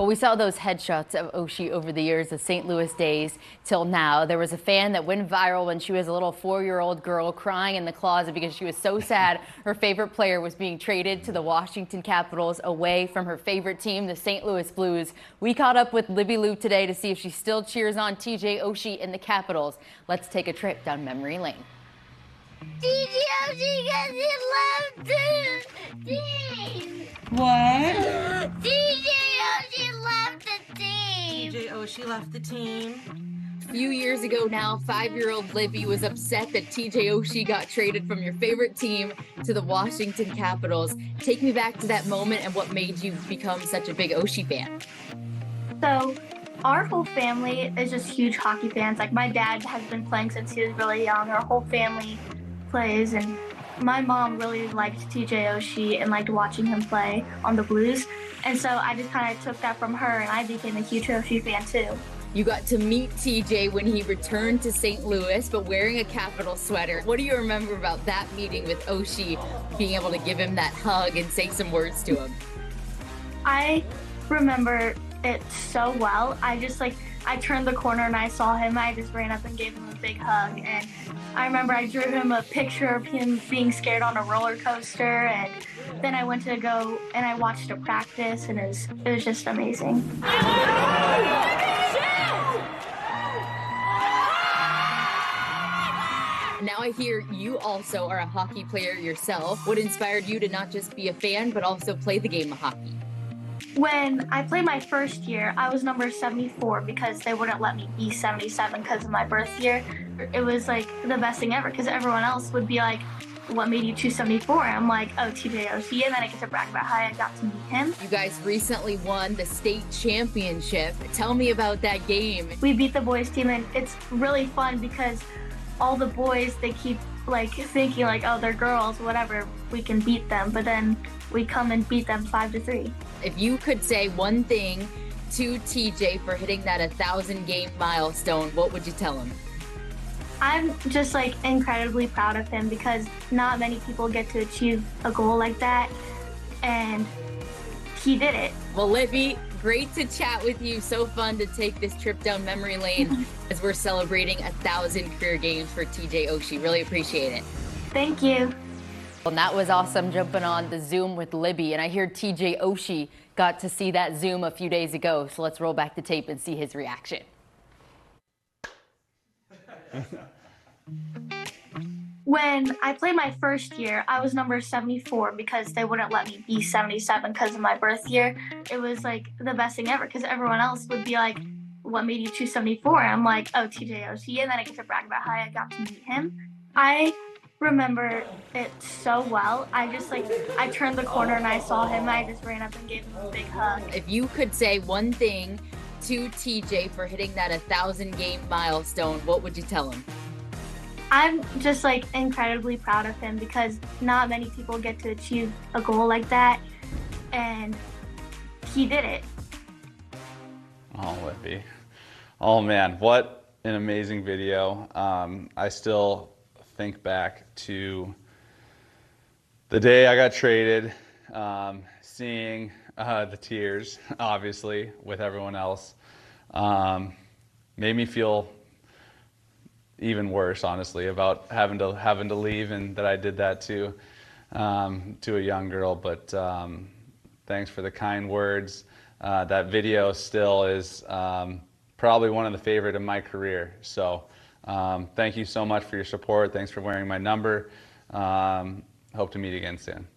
Well, we saw those headshots of Oshie over the years, the St. Louis days till now. There was a fan that went viral when she was a little 4-year-old girl crying in the closet because she was so sad her favorite player was being traded to the Washington Capitals away from her favorite team, the St. Louis Blues. We caught up with Libby Lou today to see if she still cheers on TJ Oshie and the Capitals. Let's take a trip down memory lane. TJ Oshie because he loved the team. What? TJ Oshie left the team. TJ Oshie left the team. A few years ago now, 5-year-old Libby was upset that TJ Oshie got traded from your favorite team to the Washington Capitals. Take me back to that moment and what made you become such a big Oshie fan. So our whole family is just huge hockey fans. Like my dad has been playing since he was really young. Our whole family plays, and my mom really liked TJ Oshie and liked watching him play on the Blues. And so I just kind of took that from her, and I became a huge Oshie fan too. You got to meet TJ when he returned to St. Louis, but wearing a Capital sweater. What do you remember about that meeting with Oshie, being able to give him that hug and say some words to him? I remember it so well. I turned the corner and I saw him. I just ran up and gave him a big hug. And I remember I drew him a picture of him being scared on a roller coaster. And then I went to go and I watched a practice, and it was just amazing. Now I hear you also are a hockey player yourself. What inspired you to not just be a fan, but also play the game of hockey? When I played my first year, I was number 74 because they wouldn't let me be 77 because of my birth year. It was like the best thing ever because everyone else would be like, what made you 274? And I'm like, oh, TJ Oshie, and then I get to brag about how I got to meet him. You guys recently won the state championship. Tell me about that game. We beat the boys team, and it's really fun because all the boys, they keep like thinking like, oh, they're girls, whatever, we can beat them, but then we come and beat them 5-3. If you could say one thing to TJ for hitting that 1,000 game milestone, what would you tell him? I'm just like incredibly proud of him because not many people get to achieve a goal like that, and he did it. Well, Libby, great to chat with you. So fun to take this trip down memory lane as we're celebrating 1,000 career games for TJ Oshie. Really appreciate it. Thank you. Well, that was awesome jumping on the Zoom with Libby. And I hear TJ Oshie got to see that Zoom a few days ago. So let's roll back the tape and see his reaction. When I played my first year, I was number 74 because they wouldn't let me be 77 because of my birth year. It was like the best thing ever because everyone else would be like, what made you 274? And I'm like, oh, TJ Oshie, and then I get to brag about how I got to meet him. I remember it so well. I turned the corner and I saw him. I just ran up and gave him a big hug. If you could say one thing to TJ for hitting that 1,000 game milestone, what would you tell him? I'm just like incredibly proud of him because not many people get to achieve a goal like that, and he did it. Oh, Libby. Oh man, what an amazing video. I still think back to the day I got traded, seeing the tears, obviously, with everyone else. Made me feel even worse, honestly, about having to leave, and that I did that to a young girl. But thanks for the kind words. That video still is probably one of the favorite in my career. So thank you so much for your support. Thanks for wearing my number. Hope to meet again soon.